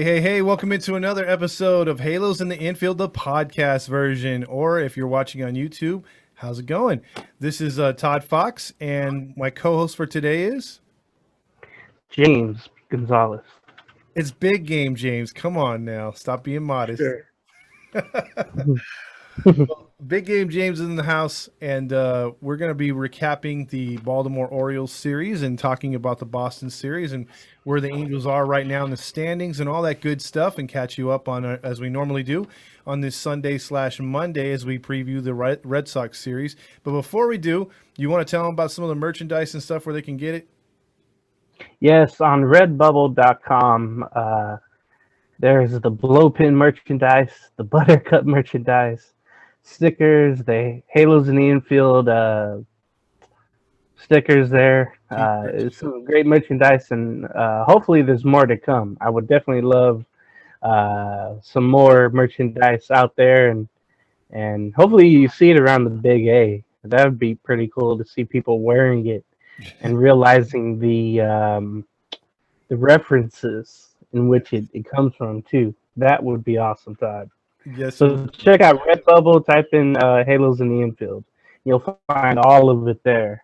Hey, welcome into another episode of Halos in the Infield, the podcast version. Or if you're watching on YouTube, how's it going? This is Todd Fox, and my co host for today is. James Gonzalez. It's Big Game James. Come on now. Stop being modest. Sure. Big Game James is in the house, and we're going to be recapping the Baltimore Orioles series and talking about the Boston series and where the Angels are right now in the standings and all that good stuff, and catch you up on as we normally do on this Sunday/Monday as we preview the Red Sox series. But before we do, you want to tell them about some of the merchandise and stuff where they can get it? Yes, on redbubble.com, there's the Blowpin merchandise, the Buttercup merchandise, stickers, the Halos in the Infield stickers there. It's some great merchandise, and hopefully there's more to come. I would definitely love some more merchandise out there, and hopefully you see it around the Big A. That would be pretty cool to see people wearing it and realizing the references in which it comes from too. That would be awesome, Todd. Yes, So check out Redbubble, type in Halos in the Infield. You'll find all of it there.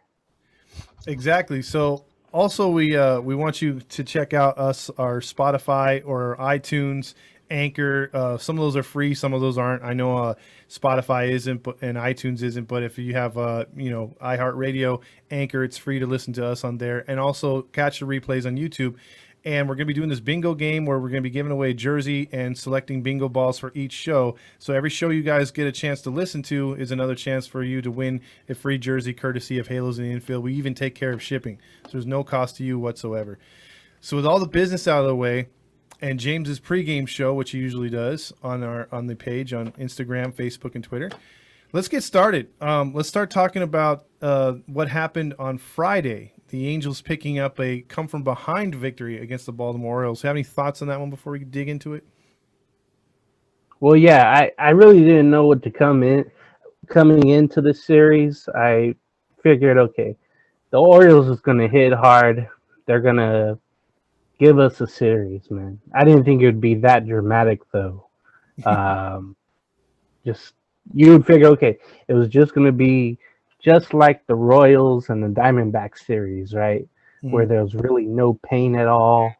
exactly. So also we want you to check out our Spotify or iTunes, Anchor. Some of those are free, some of those aren't. I know Spotify isn't, and iTunes isn't. But if you have iHeartRadio, Anchor, it's free to listen to us on there, and also catch the replays on YouTube. And we're going to be doing this bingo game where we're going to be giving away a jersey and selecting bingo balls for each show. So every show you guys get a chance to listen to is another chance for you to win a free jersey courtesy of Halos in the Infield. We even take care of shipping, so there's no cost to you whatsoever. So with all the business out of the way, and James's pregame show, which he usually does on the page on Instagram, Facebook, and Twitter, let's get started. Let's start talking about what happened on Friday. The Angels picking up a come-from-behind victory against the Baltimore Orioles. Have any thoughts on that one before we dig into it? Well, yeah, I really didn't know what to coming into the series. I figured, okay, the Orioles is going to hit hard. They're going to give us a series, man. I didn't think it would be that dramatic, though. Just you would figure, okay, it was just going to be just like the Royals and the Diamondback series, right? Where there was really no pain at all.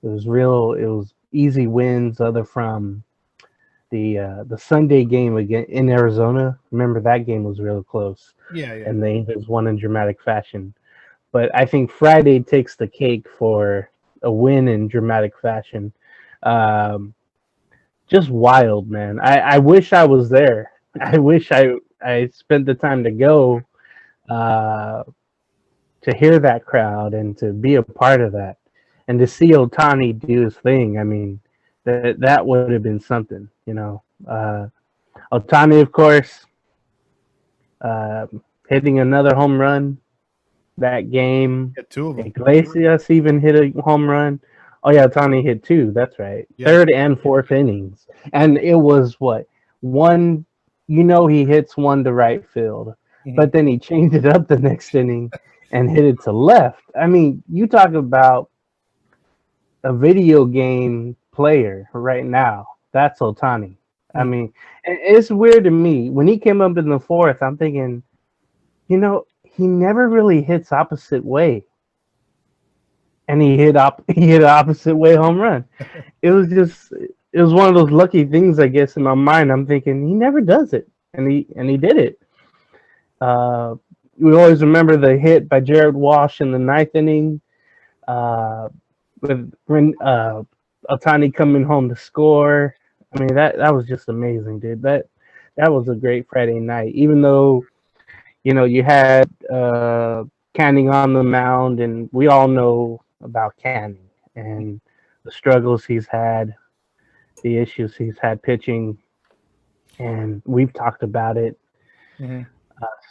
It was easy wins, other from the Sunday game again in Arizona. Remember that game was real close. Yeah. And the Angels won in dramatic fashion. But I think Friday takes the cake for a win in dramatic fashion. Just wild, man. I wish I was there. I wish I spent the time to go to hear that crowd and to be a part of that, and to see Ohtani do his thing. I mean, that would have been something, you know. Ohtani, of course, hitting another home run that game. Get two of them. Iglesias even hit a home run. Oh yeah, Ohtani hit two. That's right. Yeah. Third and fourth innings, and it was what one. You know, he hits one to right field, but then he changed it up the next inning and hit it to left. I mean, you talk about a video game player right now. That's Ohtani. I mean, it's weird to me. When he came up in the fourth, I'm thinking, you know, he never really hits opposite way. And he hit opposite way home run. It was one of those lucky things, I guess, in my mind. I'm thinking he never does it, and he did it. We always remember the hit by Jared Walsh in the ninth inning, with Ohtani coming home to score. I mean, that was just amazing, dude. That was a great Friday night. Even though, you know, you had Canning on the mound, and we all know about Canning and the struggles he's had, the issues he's had pitching, and we've talked about it.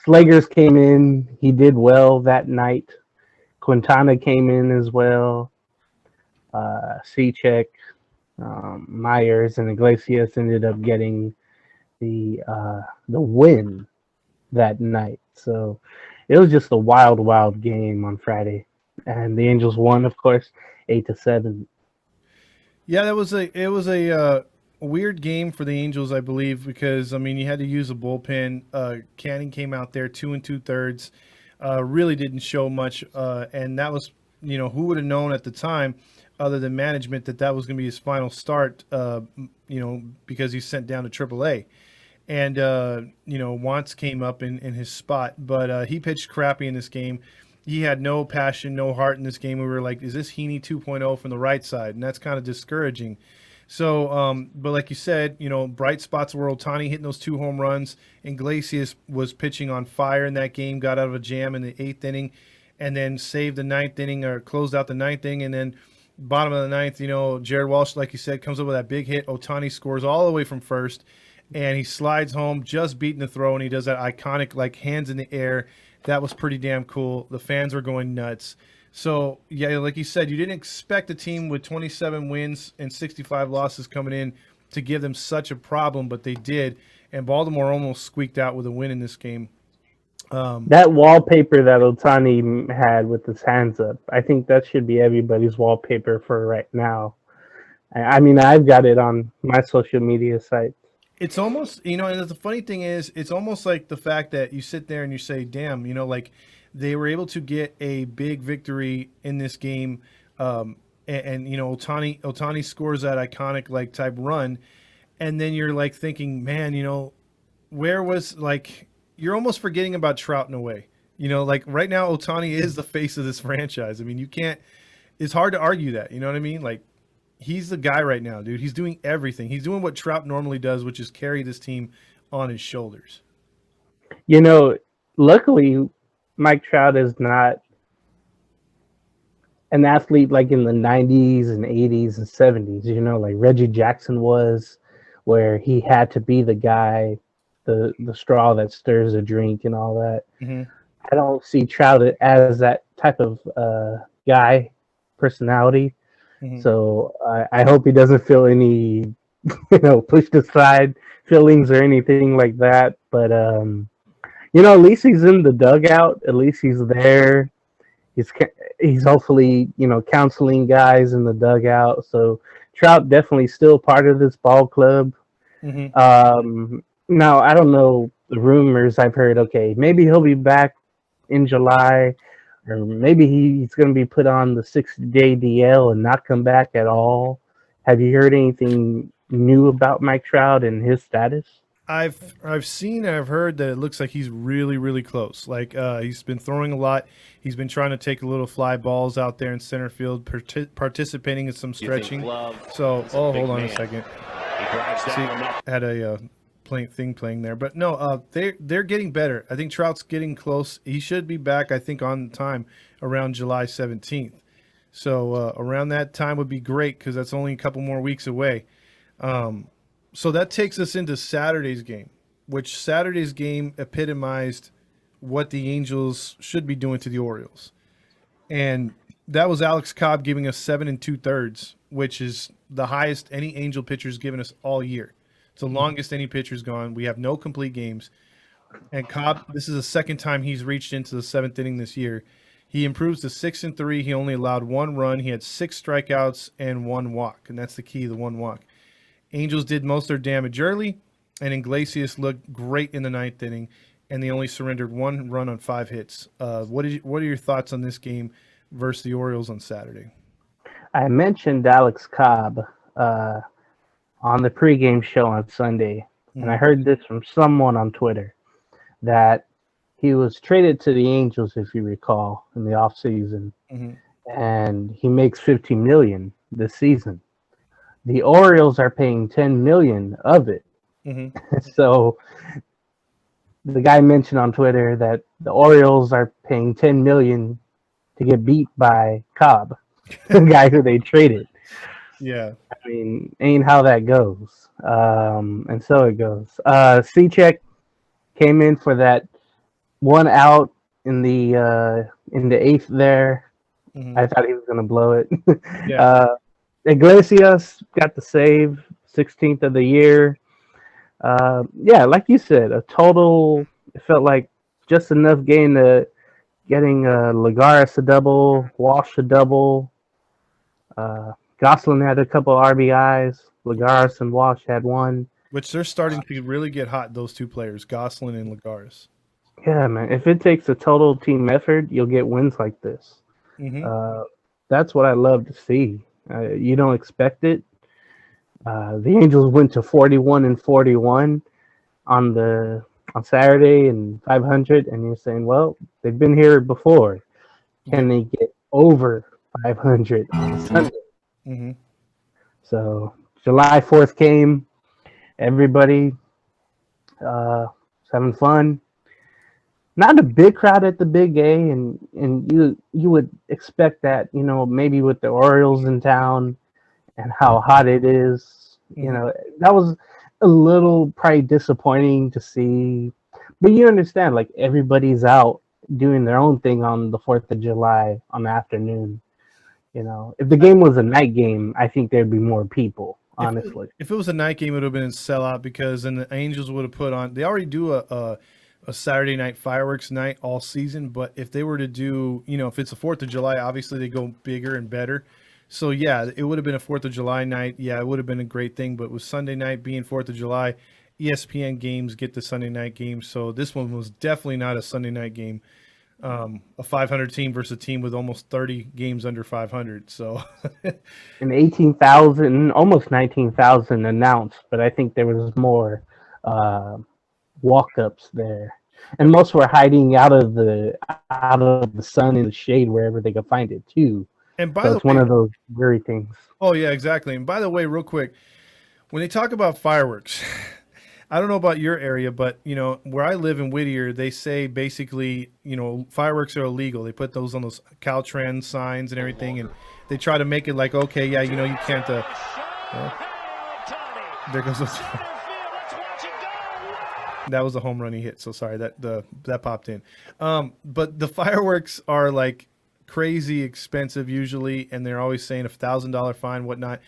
Slagers came in. He did well that night. Quintana came in as well. Cechek, Myers, and Iglesias ended up getting the win that night. So it was just a wild game on Friday, and the Angels won, of course, 8-7. Yeah, it was a weird game for the Angels, I believe, because I mean you had to use a bullpen. Canning came out there 2 2/3, really didn't show much, and that was who would have known at the time, other than management, that that was going to be his final start. Because he's sent down to AAA. And Wantz came up in his spot, but he pitched crappy in this game. He had no passion, no heart in this game. We were like, is this Heaney 2.0 from the right side? And that's kind of discouraging. So, but like you said, bright spots were Ohtani hitting those 2 home runs. Iglesias was pitching on fire in that game, got out of a jam in the 8th inning, and then saved the 9th inning, or closed out the 9th inning. And then bottom of the 9th, Jared Walsh, like you said, comes up with that big hit. Ohtani scores all the way from first, and he slides home, just beating the throw, and he does that iconic, like, hands in the air. That was pretty damn cool. The fans were going nuts. So, yeah, like you said, you didn't expect a team with 27 wins and 65 losses coming in to give them such a problem, but they did. And Baltimore almost squeaked out with a win in this game. That wallpaper that Otani had with his hands up, I think that should be everybody's wallpaper for right now. I mean, I've got it on my social media site. It's almost, and the funny thing is, it's almost like the fact that you sit there and you say, damn, like they were able to get a big victory in this game. Otani scores that iconic, like, type run. And then you're like thinking, man, where was, like, you're almost forgetting about Trout in a way. Like right now, Otani is the face of this franchise. I mean, it's hard to argue that. You know what I mean? Like, he's the guy right now, dude. He's doing everything. He's doing what Trout normally does, which is carry this team on his shoulders. Luckily, Mike Trout is not an athlete like in the 90s and 80s and 70s, like Reggie Jackson was, where he had to be the guy, the straw that stirs the drink and all that. Mm-hmm. I don't see Trout as that type of guy, personality. Mm-hmm. So I hope he doesn't feel any, pushed aside feelings or anything like that. But at least he's in the dugout. At least he's there. He's hopefully counseling guys in the dugout. So Trout definitely still part of this ball club. Mm-hmm. Now I don't know the rumors I've heard. Okay, maybe he'll be back in July. Or maybe he's going to be put on the 6-day DL and not come back at all. Have you heard anything new about Mike Trout and his status? I've heard that it looks like he's really, really close. Like, he's been throwing a lot. He's been trying to take little fly balls out there in center field, participating in some stretching. So, hold on a second. See, had a thing playing there, but no, they're getting better. I think Trout's getting close. He should be back, I think, on time around July 17th. So around that time would be great, because that's only a couple more weeks away. So that takes us into Saturday's game, which Saturday's game epitomized what the Angels should be doing to the Orioles, and that was Alex Cobb giving us 7 2/3, which is the highest any Angel pitcher's given us all year. It's the longest any pitcher's gone. We have no complete games. And Cobb, this is the second time he's reached into the 7th inning this year. He improves to 6-3. He only allowed 1 run. He had 6 strikeouts and 1 walk, and that's the key, the 1 walk. Angels did most of their damage early, and Iglesias looked great in the 9th inning, and they only surrendered 1 run on 5 hits. What are your thoughts on this game versus the Orioles on Saturday? I mentioned Alex Cobb on the pregame show on Sunday, and I heard this from someone on Twitter, that he was traded to the Angels, if you recall, in the offseason, and he makes $15 million this season. The Orioles are paying $10 million of it. So the guy mentioned on Twitter that the Orioles are paying $10 million to get beat by Cobb, the guy who they traded. Yeah. I mean, ain't how that goes. And so it goes. Cechek came in for that 1 out in the 8th there. I thought he was going to blow it. Yeah. Iglesias got the save, 16th of the year. Yeah, like you said, a total, it felt like just enough gain to getting Lagares a double, Walsh a double, Gosselin had a couple RBIs. Lagares and Walsh had one. Which they're starting to really get hot, those two players, Gosselin and Lagares. Yeah, man. If it takes a total team effort, you'll get wins like this. Mm-hmm. That's what I love to see. You don't expect it. The Angels went to 41-41 on Saturday and 500, and you're saying, well, they've been here before. Can they get over 500 on Sunday? Mm-hmm. So July 4th came. Everybody having fun. Not a big crowd at the Big A, and you would expect that, maybe with the Orioles in town and how hot it is. Mm-hmm. That was a little probably disappointing to see. But you understand, like, everybody's out doing their own thing on the 4th of July on the afternoon. If the game was a night game, I think there'd be more people, honestly. If it was a night game, it would have been a sellout because then the Angels would have put on. They already do a Saturday night fireworks night all season, but if they were to do, if it's the 4th of July, obviously they go bigger and better. So yeah, it would have been a 4th of July night. Yeah, it would have been a great thing. But with Sunday night being 4th of July, ESPN games get the Sunday night game. So this one was definitely not a Sunday night game. A 500 team versus a team with almost 30 games under 500. So, and 18,000, almost 19,000 announced, but I think there was more walk-ups there, and most were hiding out of the sun in the shade wherever they could find it too. And by so the it's way, one of those weary things. Oh yeah, exactly. And by the way, real quick, when they talk about fireworks. I don't know about your area, but where I live in Whittier, they say basically, fireworks are illegal. They put those on those Caltrans signs and everything, and they try to make it like, okay, yeah, you can't. There goes. That was a home run he hit. So sorry that popped in. But the fireworks are like crazy expensive usually, and they're always saying $1,000 fine, whatnot.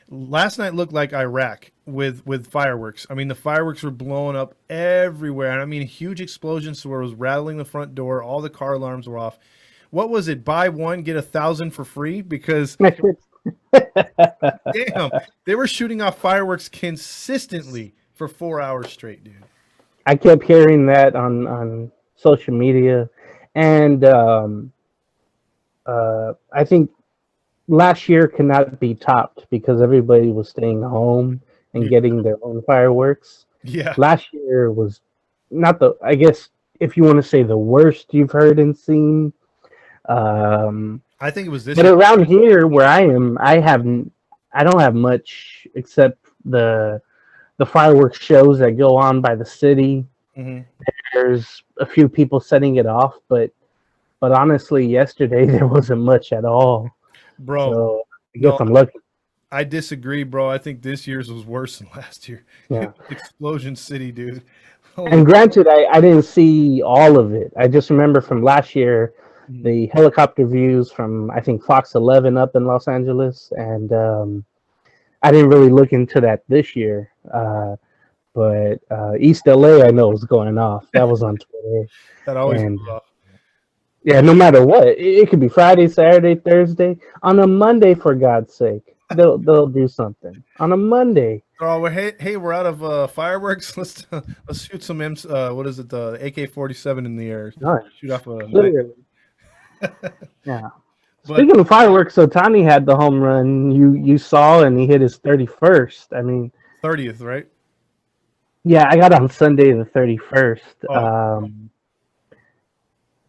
Last night looked like Iraq with fireworks. I mean, the fireworks were blowing up everywhere. And I mean, huge explosions where it was rattling the front door. All the car alarms were off. What was it? Buy one, get 1,000 for free? Because damn, they were shooting off fireworks consistently for 4 hours straight, dude. I kept hearing that on social media. And I think last year cannot be topped because everybody was staying home and getting their own fireworks. Yeah. Last year was not I guess if you want to say the worst you've heard and seen. I think it was this But year. around here where I am, I don't have much except the fireworks shows that go on by the city. Mm-hmm. There's a few people setting it off, but honestly, yesterday there wasn't much at all. Bro, so I guess I'm lucky. I disagree, bro. I think this year's was worse than last year. Yeah. Explosion City, dude. And granted, I didn't see all of it. I just remember from last year, the helicopter views from, I think, Fox 11 up in Los Angeles. And I didn't really look into that this year. But East LA, I know, was going off. That was on Twitter. That always goes off. Yeah, no matter what, it could be Friday, Saturday, Thursday, on a Monday. For God's sake, they'll do something on a Monday. Oh, well, hey, we're out of fireworks. Let's shoot some what is it? The AK-47 in the air. Nice. Shoot off a. Literally. Yeah. Speaking of fireworks, Ohtani had the home run you saw, and he hit his 31st. I mean, 30th, right? Yeah, I got on Sunday the 31st. Oh.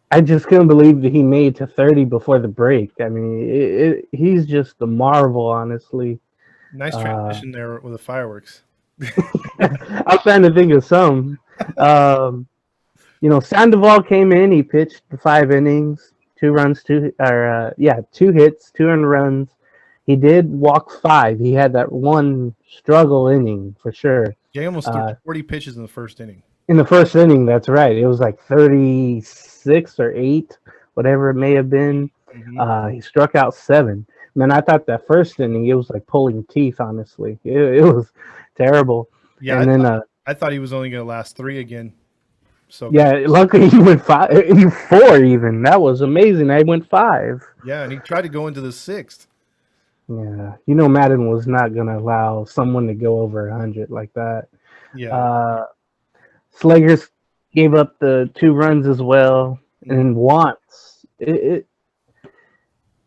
I just couldn't believe that he made to 30 before the break. I mean, he's just a marvel, honestly. Nice transition there with the fireworks. I'm trying to think of some. Sandoval came in. He pitched the 5 innings, 2 runs, 2 hits, 2 earned runs. He did walk 5. He had that one struggle inning for sure. Yeah, he almost threw 40 pitches in the first inning. In the first inning, that's right. It was like 36 or 8, whatever it may have been. Mm-hmm. He struck out 7. Man, I thought that first inning, it was like pulling teeth, honestly. It was terrible. Yeah, and I thought he was only going to last 3 again. So yeah, luckily he went 5, 4 even. That was amazing. I went 5. Yeah, and he tried to go into the 6th. Yeah, you know Madden was not gonna allow someone to go over 100 like that. Yeah. Uh, Slagers gave up the 2 runs as well, and Hmm. then Wants.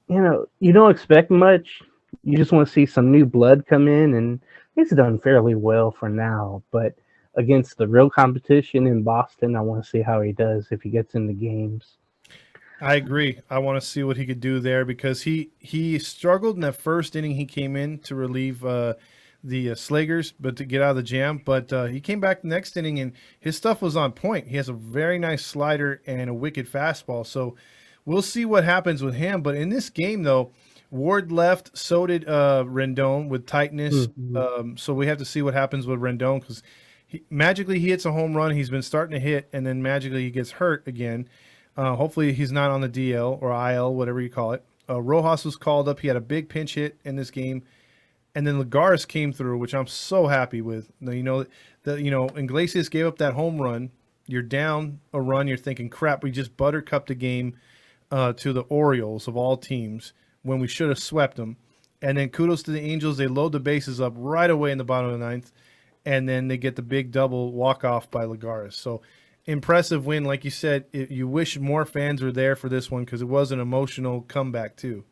You don't expect much. You just want to see some new blood come in, and he's done fairly well for now. But against the real competition in Boston, I want to see how he does if he gets into games. I agree. I want to see what he could do there because he struggled in that first inning. He came in to relieve the Slagers, but to get out of the jam. But he came back the next inning and his stuff was on point. He has a very nice slider and a wicked fastball. So we'll see what happens with him. But in this game, though, Ward left. So did Rendon with tightness. Mhm. So we have to see what happens with Rendon because magically he hits a home run. He's been starting to hit, and then magically he gets hurt again. Hopefully he's not on the DL or IL, whatever you call it. Rojas was called up. He had a big pinch hit in this game, and then Lagares came through, which I'm so happy with. Iglesias gave up that home run. You're down a run. You're thinking, crap, we just buttercupped the game to the Orioles of all teams when we should have swept them. And then kudos to the Angels. They load the bases up right away in the bottom of the ninth, and then they get the big double walk off by Lagares. So impressive win, like you said. You wish more fans were there for this one because it was an emotional comeback too.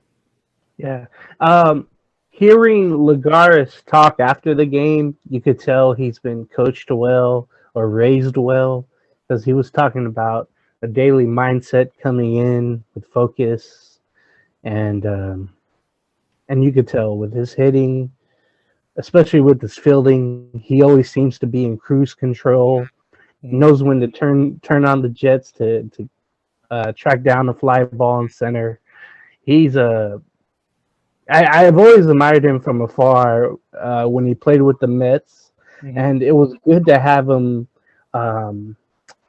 Yeah. Um, Hearing Lagares talk after the game, you could tell he's been coached well or raised well because he was talking about a daily mindset coming in with focus and you could tell with his hitting, especially with his fielding, he always seems to be in cruise control. Mm-hmm. Knows when to turn on the jets to track down the fly ball in center. He's a I've always admired him from afar when he played with the Mets, Mm-hmm. and it was good to have him um,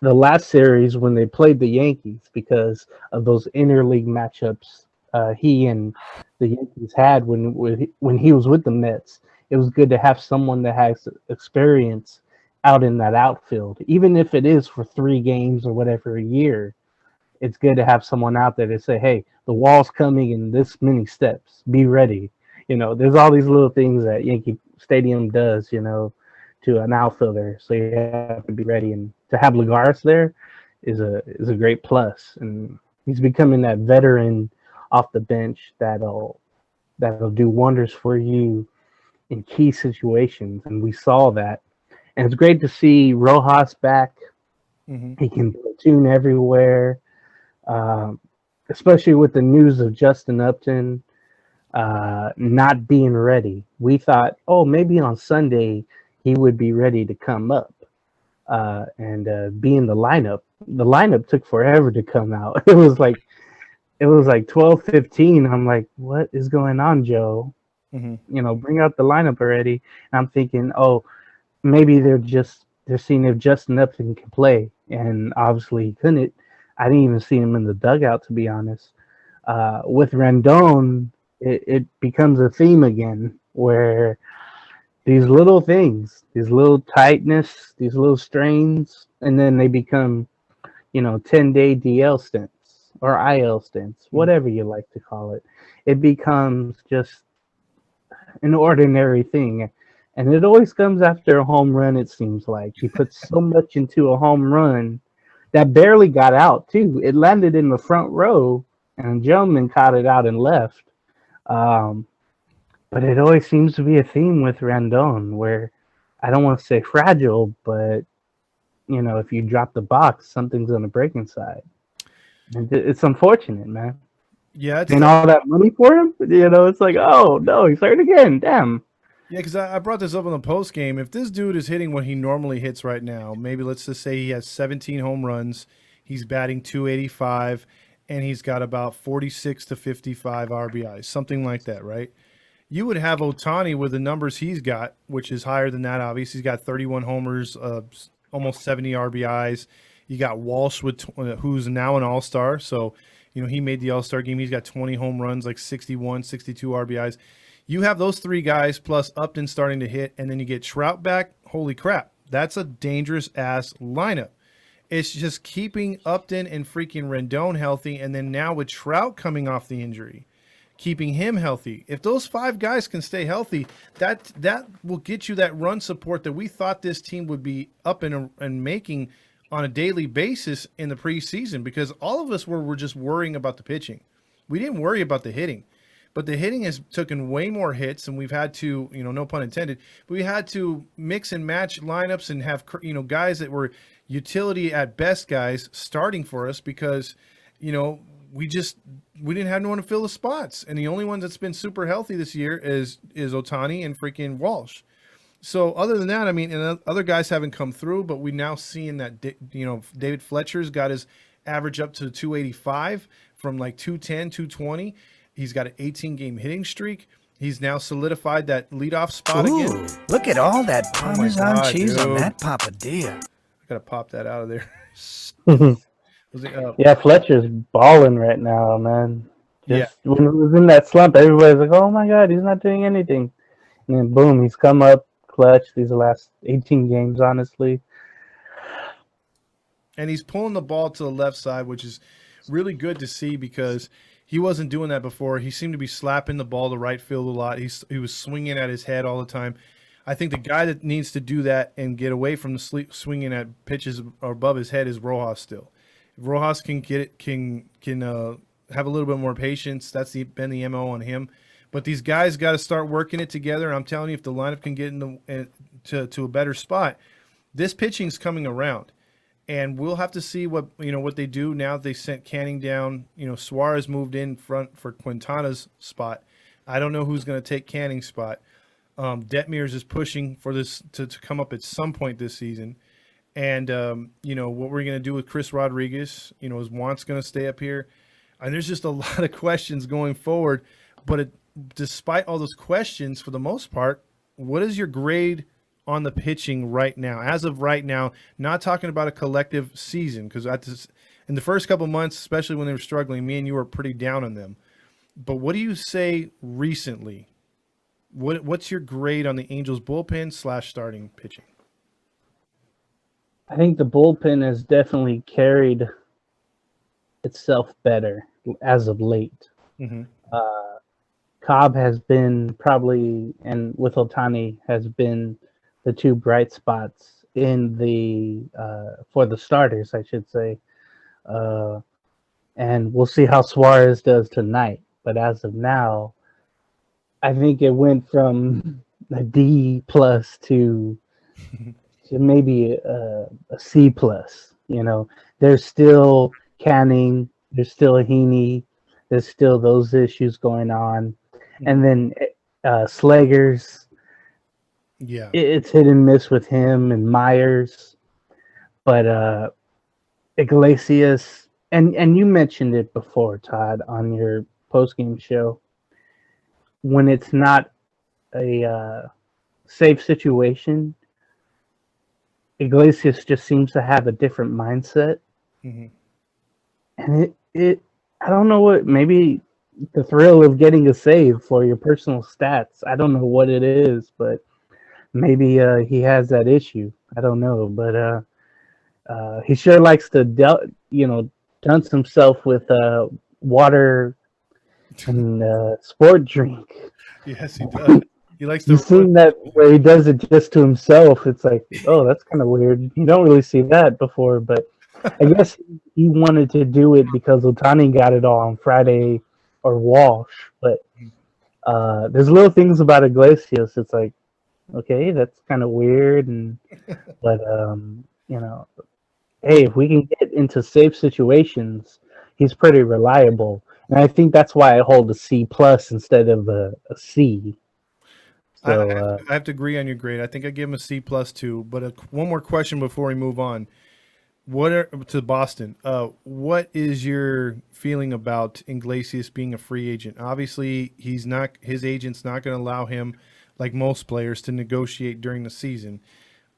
the last series when they played the Yankees because of those interleague matchups he and the Yankees had when he was with the Mets. It was good to have someone that has experience out in that outfield, even if it is for 3 games or whatever a year. It's good to have someone out there to say, "Hey, the wall's coming in this many steps. Be ready." There's all these little things that Yankee Stadium does, to an outfielder. So you have to be ready, and to have Lagares there is a great plus. And he's becoming that veteran off the bench that'll do wonders for you in key situations. And we saw that. And it's great to see Rojas back. Mm-hmm. He can platoon everywhere, um, especially with the news of Justin Upton not being ready. We thought, oh, maybe on Sunday he would be ready to come up and be in the lineup. The lineup took forever to come out. It was like 12:15. I'm like, what is going on, Joe? Mm-hmm. Bring out the lineup already. And I'm thinking, oh, maybe they're seeing if Justin Upton can play, and obviously he couldn't. I didn't even see him in the dugout, to be honest. With Rendon, it becomes a theme again where these little things, these little tightness, these little strains, and then they become 10-day DL stints or IL stints, whatever you like to call it. It becomes just an ordinary thing. And it always comes after a home run, it seems like. He puts so much into a home run that barely got out, too. It landed in the front row, and a gentleman caught it out and left. Um, but it always seems to be a theme with Randon where I don't want to say fragile, but if you drop the box, something's gonna break inside. And it's unfortunate, man. Yeah, it's And all that money for him, it's like, oh no, he's hurt again. Damn. yeah, because I brought this up in the post game. If this dude is hitting what he normally hits right now, maybe let's just say he has 17 home runs, he's batting 285, and he's got about 46 to 55 RBIs, something like that, right? You would have Ohtani with the numbers he's got, which is higher than that. Obviously, he's got 31 homers, almost 70 RBIs. You got Walsh who's now an All Star, so he made the All Star game. He's got 20 home runs, like 61, 62 RBIs. You have those three guys plus Upton starting to hit, and then you get Trout back. Holy crap, that's a dangerous ass lineup. It's just keeping Upton and freaking Rendon healthy, and then now with Trout coming off the injury, keeping him healthy. If those 5 guys can stay healthy, that will get you that run support that we thought this team would be up and making on a daily basis in the preseason, because all of us were just worrying about the pitching. We didn't worry about the hitting. But the hitting has taken way more hits, and we've had to, no pun intended, but we had to mix and match lineups and have, guys that were utility at best guys starting for us because, we didn't have no one to fill the spots. And the only one that's been super healthy this year is Ohtani and freaking Walsh. So other than that, and other guys haven't come through, but we now seeing that, David Fletcher's got his average up to 285 from like 210, 220. He's got an 18-game hitting streak. He's now solidified that leadoff spot again. Look at all that Parmesan cheese on that papadilla. I gotta pop that out of there. Yeah, Fletcher's balling right now, man. When he was in that slump, everybody's like, "Oh my God, he's not doing anything," and then boom, he's come up clutch these last 18 games, honestly. And he's pulling the ball to the left side, which is really good to see because he wasn't doing that before. He seemed to be slapping the ball to right field a lot. He was swinging at his head all the time. I think the guy that needs to do that and get away from the swinging at pitches above his head is Rojas still. If Rojas can get it, can have a little bit more patience. That's been the MO on him. But these guys got to start working it together. I'm telling you, if the lineup can get to a better spot, this pitching's coming around. And we'll have to see what they do now that they sent Canning down. Suarez moved in front for Quintana's spot. I don't know who's going to take Canning's spot. Detmers is pushing for this to come up at some point this season. And, what we're going to do with Chris Rodriguez, is Want's going to stay up here. And there's just a lot of questions going forward. But despite all those questions, for the most part, what is your grade on the pitching right now? As of right now, not talking about a collective season, because in the first couple months, especially when they were struggling, me and you were pretty down on them. But what do you say recently? What's your grade on the Angels bullpen / starting pitching? I think the bullpen has definitely carried itself better as of late. Mm-hmm. Cobb has been probably, and with Ohtani, has been the two bright spots in the for the starters, I should say. And we'll see how Suarez does tonight. But as of now, I think it went from a D+ to maybe a C+. There's still Canning, there's still Heaney, there's still those issues going on, and then Slager's. Yeah, it's hit and miss with him and Myers, but Iglesias, and you mentioned it before, Todd, on your post-game show. When it's not a safe situation, Iglesias just seems to have a different mindset, and it I don't know what, maybe the thrill of getting a save for your personal stats. I don't know what it is, but maybe he has that issue. I don't know, but he sure likes to, dunce himself with water and sport drink. Yes, he does. He likes to. You've seen that where he does it just to himself. It's like, oh, that's kind of weird. You don't really see that before, but I guess he wanted to do it because Ohtani got it all on Friday or Walsh. But there's little things about Iglesias. It's like, okay, that's kind of weird, but hey, if we can get into safe situations, he's pretty reliable, and I think that's why I hold a C+ instead of a C. So I have to agree on your grade. I think I give him a C+ too. But one more question before we move on. To Boston? What is your feeling about Iglesias being a free agent? Obviously, his agent's not going to allow him, like most players, to negotiate during the season.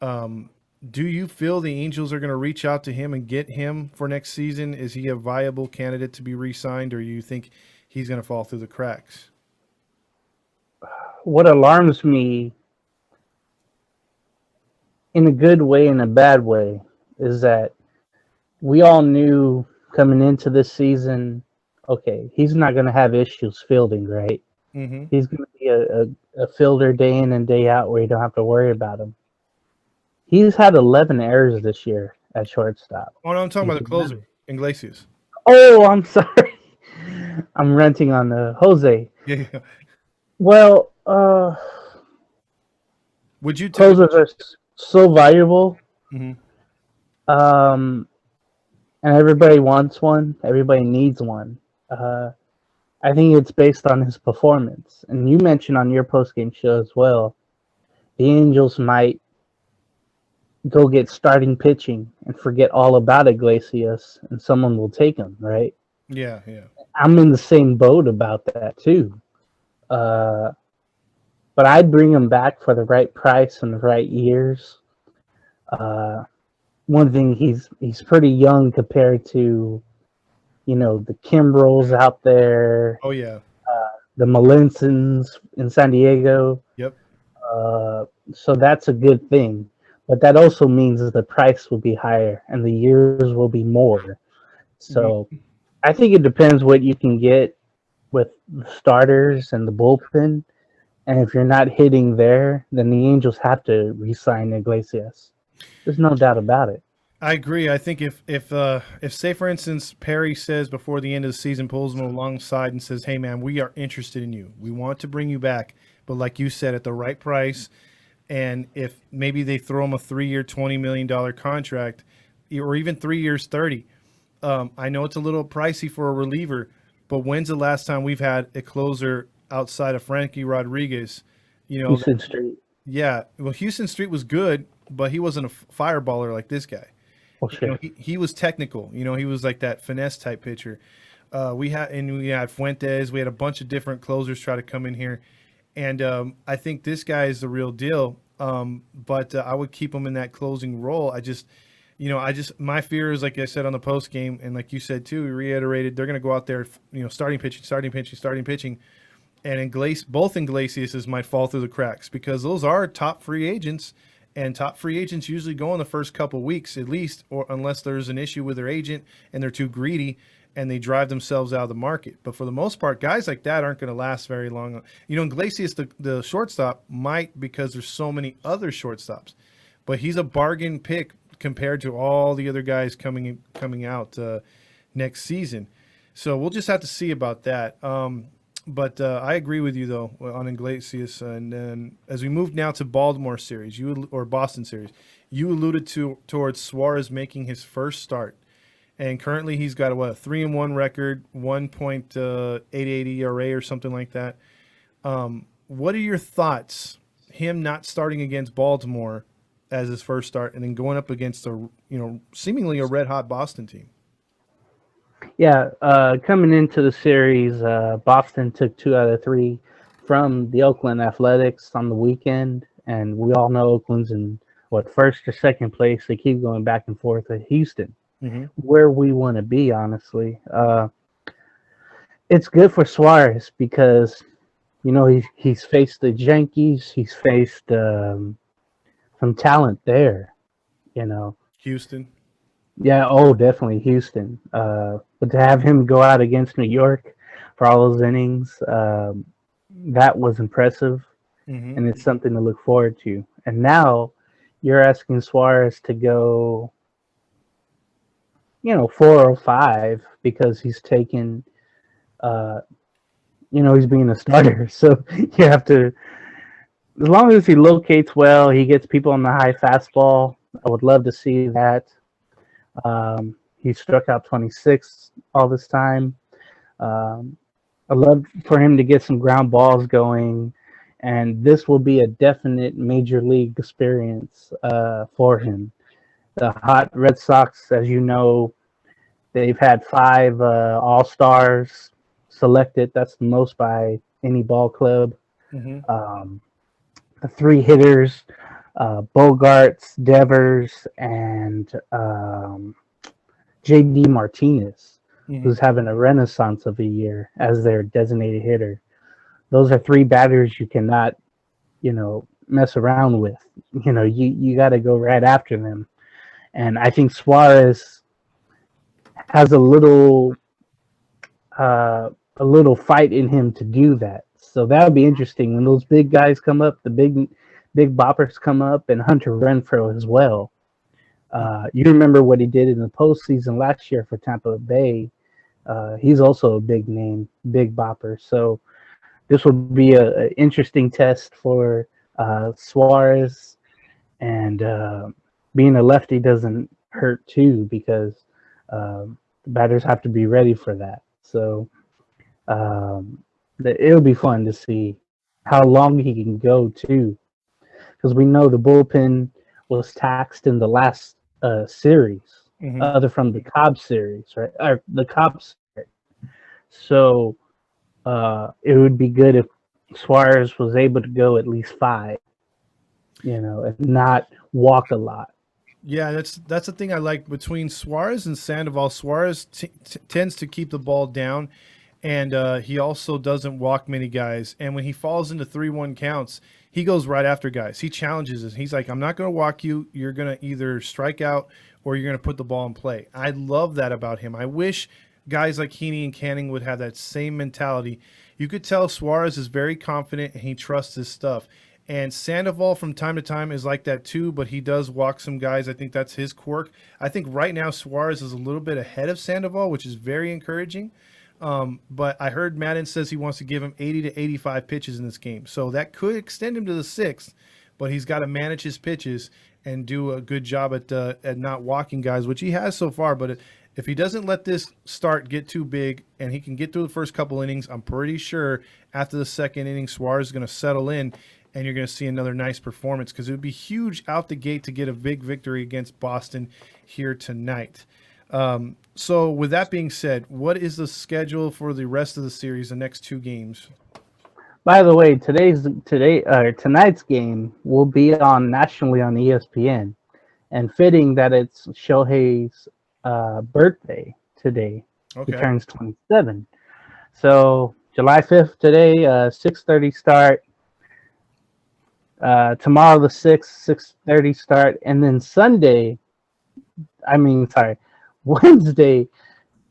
Do you feel the Angels are going to reach out to him and get him for next season? Is he a viable candidate to be re-signed, or do you think he's going to fall through the cracks? What alarms me, in a good way and a bad way, is that we all knew coming into this season, okay, he's not going to have issues fielding, right? Mm-hmm. He's going to be a fielder day in and day out where you don't have to worry about him. He's had 11 errors this year at shortstop. Oh, no, I'm talking He's about the closer, Iglesias. Oh, I'm sorry. I'm renting on the Jose. Yeah, yeah. Well, Would you take? closers are so valuable, Mhm. um, and everybody wants one. Everybody needs one. Uh, I think it's based on his performance. And you mentioned on your postgame show as well, the Angels might go get starting pitching and forget all about Iglesias, and someone will take him, right? Yeah, yeah. I'm in the same boat about that too. Uh, but I'd bring him back for the right price and the right years. Uh, One thing, he's pretty young compared to, the Kimbrels out there, Oh, yeah. the Molinsons in San Diego. Yep. So that's a good thing. But that also means that the price will be higher and the years will be more. So I think it depends what you can get with the starters and the bullpen. And if you're not hitting there, then the Angels have to re-sign Iglesias. There's no doubt about it. I agree. I think if say for instance Perry says before the end of the season, pulls him alongside and says, "Hey man, we are interested in you. We want to bring you back, but like you said, at the right price." And if maybe they throw him a 3-year, $20 million contract, or even 3 years, 30. I know it's a little pricey for a reliever, but when's the last time we've had a closer outside of Frankie Rodriguez? Houston Street. Yeah. Well, Houston Street was good, but he wasn't a fireballer like this guy. Oh, sure. He was technical. He was like that finesse type pitcher. We had Fuentes. We had a bunch of different closers try to come in here, and I think this guy is the real deal. But I would keep him in that closing role. My fear is, like I said on the post game, and like you said too, we reiterated, they're going to go out there, starting pitching, and both Iglesias might fall through the cracks because those are top free agents. And top free agents usually go in the first couple weeks at least, or unless there's an issue with their agent and they're too greedy and they drive themselves out of the market. But for the most part, guys like that aren't going to last very long. Iglesias, the shortstop, might because there's so many other shortstops. But he's a bargain pick compared to all the other guys coming out next season. So we'll just have to see about that. But I agree with you, though, on Iglesias. And then as we move now to Baltimore series, or Boston series, you alluded towards Suarez making his first start. And currently he's got a 3-1 record, 1.88 ERA or something like that. What are your thoughts, him not starting against Baltimore as his first start and then going up against seemingly a red-hot Boston team? Yeah, coming into the series, Boston took 2 out of 3 from the Oakland Athletics on the weekend, and we all know Oakland's in first or second place. They keep going back and forth with Houston, where we want to be. Honestly, it's good for Suarez because he's faced the Yankees, he's faced some talent there. Houston. Yeah, definitely Houston. But to have him go out against New York for all those innings, that was impressive, and it's something to look forward to. And now you're asking Suarez to go, 4 or 5 because he's taken, he's being a starter. So you have to, as long as he locates well, he gets people on the high fastball. I would love to see that. He struck out 26 all this time. I love for him to get some ground balls going, and this will be a definite major league experience for him. The hot Red Sox, as you know, they've had 5 All-Stars selected. That's the most by any ball club. The 3 hitters, Bogarts, Devers, and J.D. Martinez, who's having a renaissance of a year as their designated hitter. Those are 3 batters you cannot, mess around with. You got to go right after them. And I think Suarez has a little a little fight in him to do that. So that would be interesting when those big guys come up, the big boppers come up, and Hunter Renfroe as well. You remember what he did in the postseason last year for Tampa Bay. He's also a big name, big bopper. So this will be an interesting test for Suarez, and being a lefty doesn't hurt too because the batters have to be ready for that. So it'll be fun to see how long he can go too, because we know the bullpen was taxed in the last series, other from the Cobb series, right? Or the Cobb series. So it would be good if Suarez was able to go at least 5, and not walk a lot. Yeah, that's the thing I like between Suarez and Sandoval. Suarez tends to keep the ball down, and he also doesn't walk many guys. And when he falls into 3-1 counts, he goes right after guys. He challenges us. He's like, I'm not going to walk you. You're going to either strike out or you're going to put the ball in play. I love that about him. I wish guys like Heaney and Canning would have that same mentality. You could tell Suarez is very confident and he trusts his stuff. And Sandoval from time to time is like that too, but he does walk some guys. I think that's his quirk. I think right now Suarez is a little bit ahead of Sandoval, which is very encouraging. But I heard Madden says he wants to give him 80 to 85 pitches in this game. So that could extend him to the 6th, but he's got to manage his pitches and do a good job at not walking guys, which he has so far. But if he doesn't let this start get too big and he can get through the first couple innings, I'm pretty sure after the second inning, Suarez is going to settle in and you're going to see another nice performance, because it would be huge out the gate to get a big victory against Boston here tonight. So with that being said, what is the schedule for the rest of the series, the next 2 games? By the way, tonight's game will be on nationally on ESPN, and fitting that it's Shohei's birthday today. Okay. He turns 27. So July 5th today, 6:30 start. Tomorrow the 6th, 6:30 start, and then Wednesday,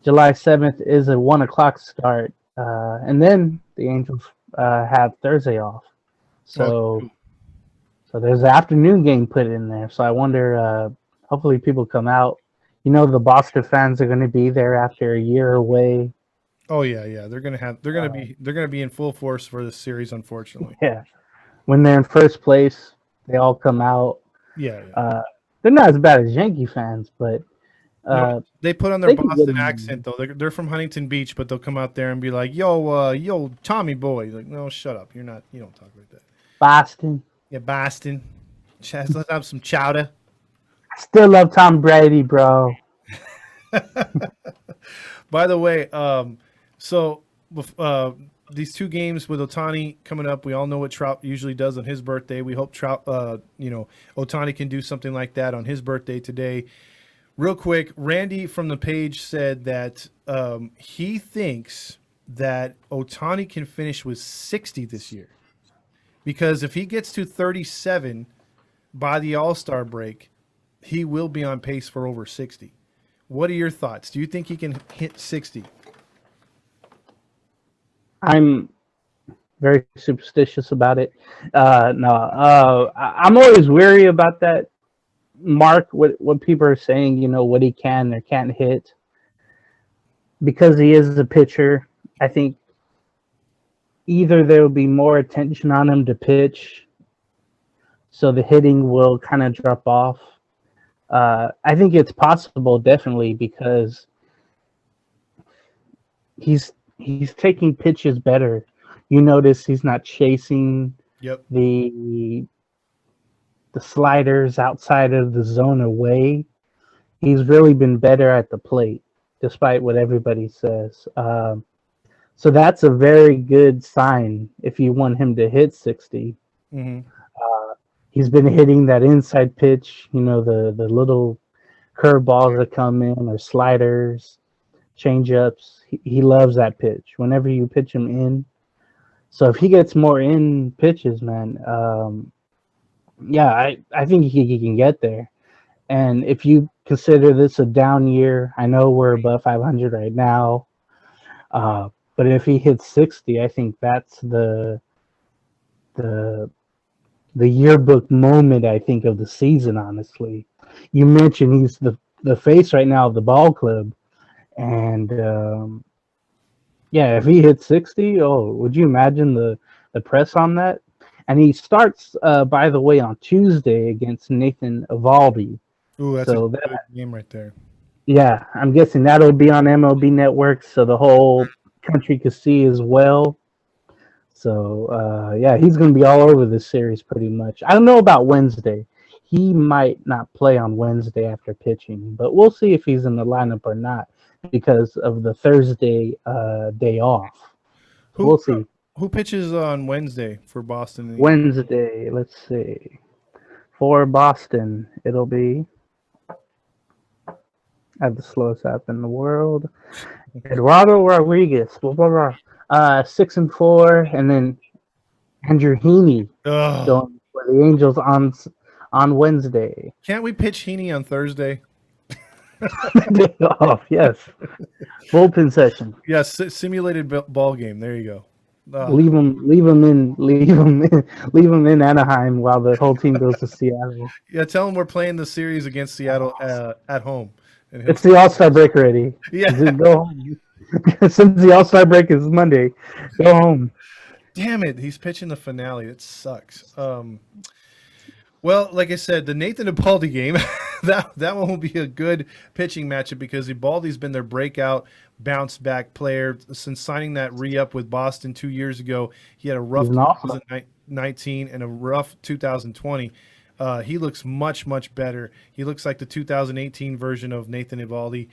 July 7th is a 1:00 start, and then the Angels have Thursday off. So there's an afternoon game put in there. So I wonder, hopefully people come out. The Boston fans are going to be there after a year away. Oh yeah. They're gonna be in full force for this series, unfortunately. Yeah. When they're in first place, they all come out. Yeah. They're not as bad as Yankee fans, but no, they put on their Boston accent though. They're from Huntington Beach, but they'll come out there and be like, "Yo, Tommy boy." Like, no, shut up. You don't talk like that. Boston. Yeah, Boston. Let's have some chowder. I still love Tom Brady, bro. By the way, so these 2 games with Ohtani coming up, we all know what Trout usually does on his birthday. We hope Ohtani can do something like that on his birthday today. Real quick, Randy from the page said that he thinks that Ohtani can finish with 60 this year, because if he gets to 37 by the All-Star break, he will be on pace for over 60. What are your thoughts? Do you think he can hit 60? I'm very superstitious about it. No, I'm always wary about that mark. What people are saying, what he can or can't hit, because he is a pitcher. I think either there will be more attention on him to pitch, so the hitting will kind of drop off. I think it's possible, definitely, because he's taking pitches better. You notice he's not chasing the sliders outside of the zone away. He's really been better at the plate, despite what everybody says. So that's a very good sign if you want him to hit 60. Mm-hmm. He's been hitting that inside pitch, the little curveballs that come in, or sliders, changeups. He loves that pitch whenever you pitch him in. So if he gets more in pitches, man, I think he can get there. And if you consider this a down year, I know we're above 500 right now, But if he hits 60, I think that's the the yearbook moment, I think, of the season. Honestly, you mentioned he's the face right now of the ball club, and yeah, if he hits 60, oh, would you imagine the press on that? And he starts, by the way, on Tuesday against Nathan Evaldi. Ooh, that's a So good that, game right there. yeah, I'm guessing that'll be on MLB Network, so the whole country could see as well. So yeah, he's going to be all over this series pretty much. I don't know about Wednesday. He might not play on Wednesday after pitching, but we'll see if he's in the lineup or not because of the Thursday day off. So Who we'll see. who pitches on Wednesday for Boston? Wednesday, let's see. For Boston, it'll be at the slowest app in the world. Eduardo Rodriguez, blah, blah, blah. 6-4, and then Andrew Heaney Ugh. going for the Angels on Wednesday. Can't we pitch Heaney on Thursday? Day off, yes. Bullpen session. Yes, simulated ball game. There you go. Leave him in Anaheim while the whole team goes to Seattle. Yeah, tell him we're playing the series against Seattle at home. And It's the All-Star break already. Yeah. Just go home. Since the All-Star break is Monday, go home. Damn it, he's pitching the finale. It sucks. Well, like I said, the Nathan Eovaldi game, that one will be a good pitching matchup because Eovaldi's been their breakout bounce back player since signing that re-up with Boston 2 years ago. He had a rough 2019 and a rough 2020. He looks much, much better. He looks like the 2018 version of Nathan Eovaldi.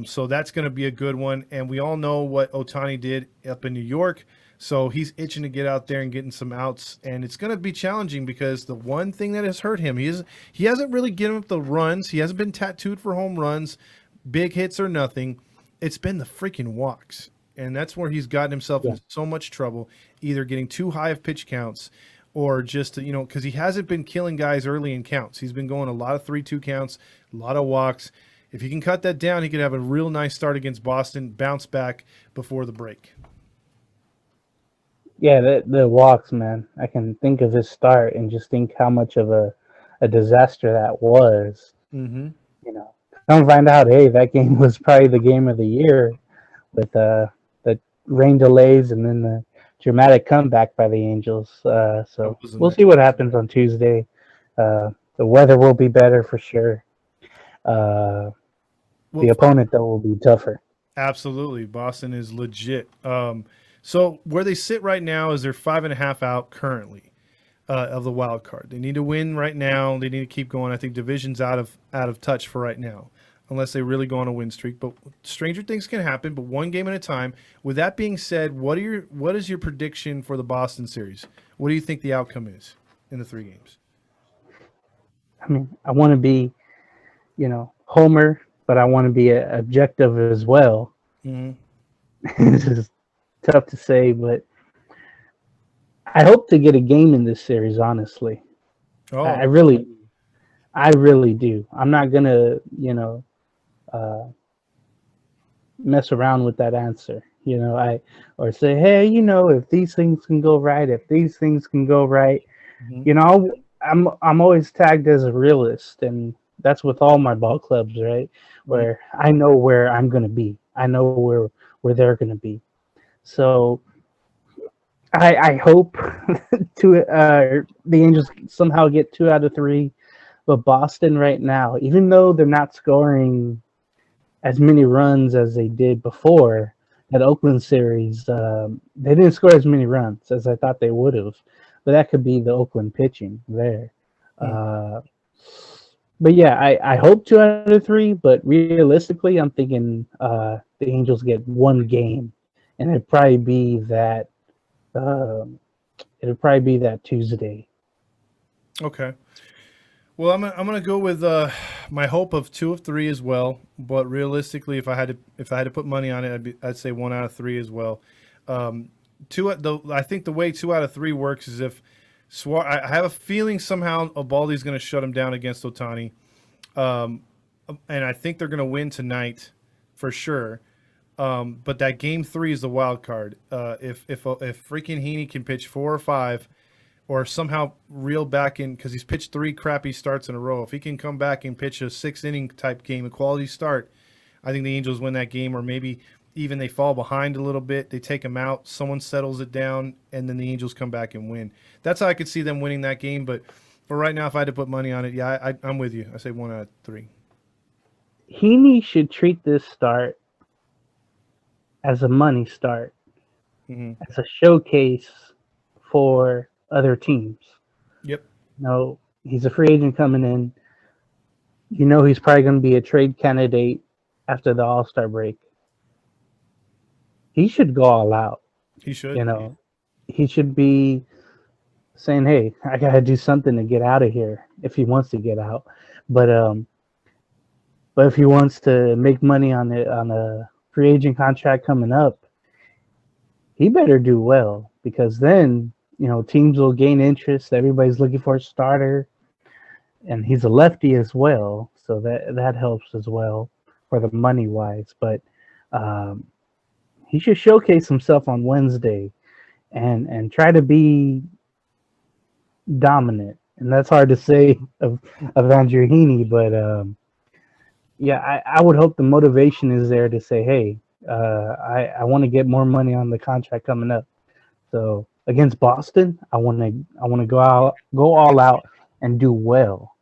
So that's going to be a good one. And we all know what Ohtani did up in New York. So he's itching to get out there and getting some outs. And it's going to be challenging because the one thing that has hurt him, he hasn't really given up the runs. He hasn't been tattooed for home runs, big hits or nothing. It's been the freaking walks. And that's where he's gotten himself in so much trouble, either getting too high of pitch counts or just, because he hasn't been killing guys early in counts. He's been going a lot of 3-2 counts, a lot of walks. If he can cut that down, he could have a real nice start against Boston, bounce back before the break. Yeah, the walks, man. I can think of his start and just think how much of a disaster that was. Mm-hmm. Come find out, hey, that game was probably the game of the year with the rain delays and then the dramatic comeback by the Angels. So we'll see what happens on Tuesday. The weather will be better for sure. The opponent, though, will be tougher. Absolutely. Boston is legit. So where they sit right now is they're 5.5 out currently of the wild card. They need to win right now. They need to keep going. I think division's out of touch for right now, unless they really go on a win streak. But stranger things can happen. But one game at a time. With that being said, what is your prediction for the Boston series? What do you think the outcome is in the 3 games? I mean, I want to be, Homer, but I want to be objective as well. Mm-hmm. This is tough to say, but I hope to get a game in this series, honestly. Oh. I really do. I'm not gonna, mess around with that answer. Or say, hey, if these things can go right, if these things can go right, Mm-hmm. I'm always tagged as a realist, and that's with all my ball clubs, right? Where I know where I'm gonna be, I know where they're gonna be. So I hope the Angels somehow get 2 out of 3. But Boston right now, even though they're not scoring as many runs as they did before that Oakland series, they didn't score as many runs as I thought they would have. But that could be the Oakland pitching there. But yeah, I hope 2 out of 3. But realistically, I'm thinking the Angels get 1 game, and it'd probably be that. It'll probably be that Tuesday. Okay. Well, I'm gonna go with my hope of 2 of 3 as well. But realistically, if I had to put money on it, I'd say 1 out of 3 as well. I think the way 2 out of 3 works is if I have a feeling somehow Eovaldi's going to shut him down against Ohtani, and I think they're going to win tonight for sure. But that game 3 is the wild card. If freaking Heaney can pitch 4 or 5, or somehow reel back in, because he's pitched 3 crappy starts in a row. If he can come back and pitch a 6 inning type game, a quality start, I think the Angels win that game, or maybe even they fall behind a little bit. They take him out, someone settles it down, and then the Angels come back and win. That's how I could see them winning that game. But for right now, if I had to put money on it, yeah, I'm with you. I say 1 out of 3. Heaney should treat this start as a money start, as a showcase for other teams. Yep. No, he's a free agent coming in. You know he's probably going to be a trade candidate after the All-Star break. He should go all out. He should. You know, he should be saying, "Hey, I got to do something to get out of here." If he wants to get out, but if he wants to make money on a free agent contract coming up, he better do well, because then, you know, teams will gain interest. Everybody's looking for a starter, and he's a lefty as well, so that helps as well for the money wise. But he should showcase himself on Wednesday and try to be dominant. And that's hard to say of Andrew Heaney, but yeah, I would hope the motivation is there to say, hey, I want to get more money on the contract coming up. So against Boston, I want to go all out and do well.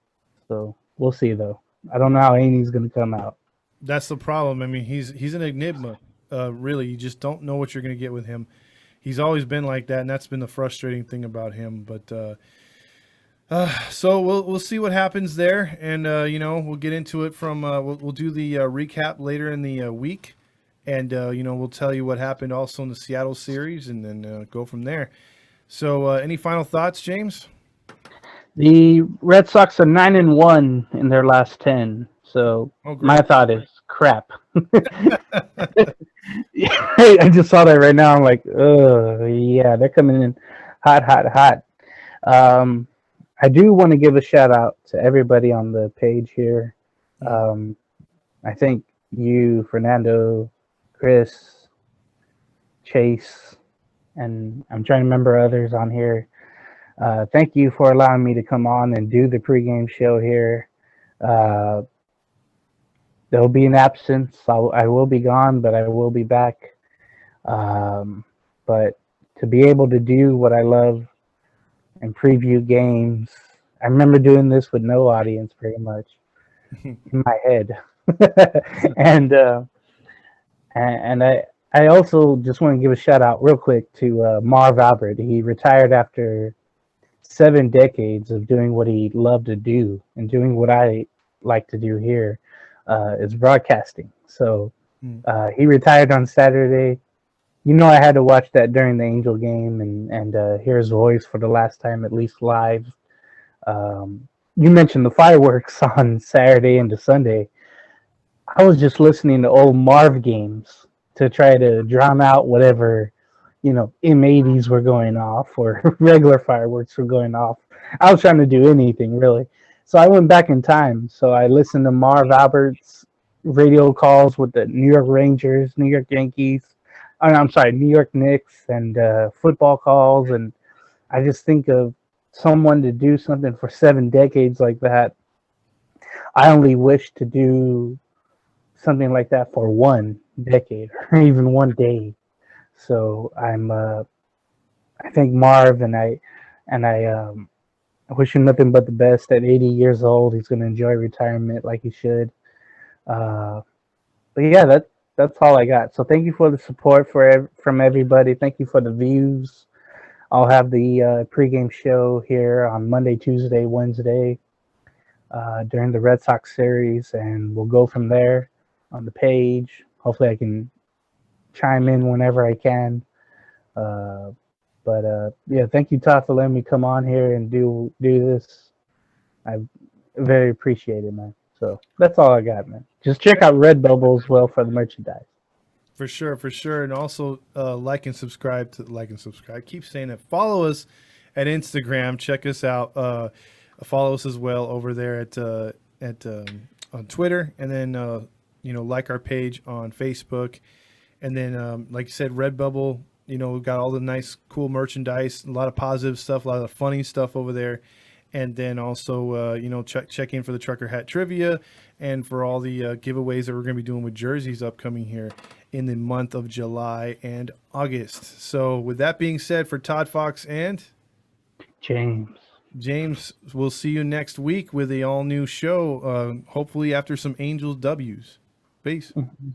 So we'll see though. I don't know how Heaney's going to come out. That's the problem. I mean, he's an enigma. Really, you just don't know what you're going to get with him. He's always been like that, and that's been the frustrating thing about him. But so we'll see what happens there, and you know, we'll get into it from we'll do the recap later in the week, and you know, we'll tell you what happened also in the Seattle series, and then go from there. So any final thoughts, James? The Red Sox are 9-1 in their last 10. So my thought is crap. I just saw that right now. I'm like, yeah, they're coming in hot. I do want to give a shout out to everybody on the page here. I think you, Fernando, Chris, Chase, and I'm trying to remember others on here. Thank you for allowing me to come on and do the pregame show here. There'll be an absence. I will be gone, but I will be back. But to be able to do what I love and preview games, I remember doing this with no audience pretty much in my head. and I also just want to give a shout out real quick to Marv Albert. He retired after 7 decades of doing what he loved to do and doing what I like to do here, is broadcasting. So he retired on Saturday. You know, I had to watch that during the Angel game and hear his voice for the last time, at least live. You mentioned the fireworks on Saturday into Sunday. I was just listening to old Marv games to try to drown out whatever, you know, M80s were going off or regular fireworks were going off. I was trying to do anything, really. So I went back in time. So I listened to Marv Albert's radio calls with the New York Rangers, New York Yankees, New York Knicks, and football calls. And I just think of someone to do something for 7 decades like that. I only wish to do something like that for 1 decade or even 1 day. So I thank Marv, and I wish him nothing but the best at 80 years old. He's going to enjoy retirement like he should. But yeah, that's all I got. So thank you for the support from everybody. Thank you for the views. I'll have the pregame show here on Monday, Tuesday, Wednesday during the Red Sox series, and we'll go from there on the page. Hopefully I can chime in whenever I can. But yeah, thank you, Todd, for letting me come on here and do this. I very appreciate it, man. So that's all I got, man. Just check out Redbubble as well for the merchandise. For sure. And also like and subscribe. I keep saying that. Follow us at Instagram. Check us out. Follow us as well over there at on Twitter, and then like our page on Facebook. And then, like you said, Redbubble, you know, we've got all the nice, cool merchandise, a lot of positive stuff, a lot of funny stuff over there. And then also, you know, check in for the Trucker Hat Trivia and for all the giveaways that we're going to be doing with jerseys upcoming here in the month of July and August. So with that being said, for Todd Fox and James, we'll see you next week with a all new show, hopefully after some Angels W's. Peace. Mhm.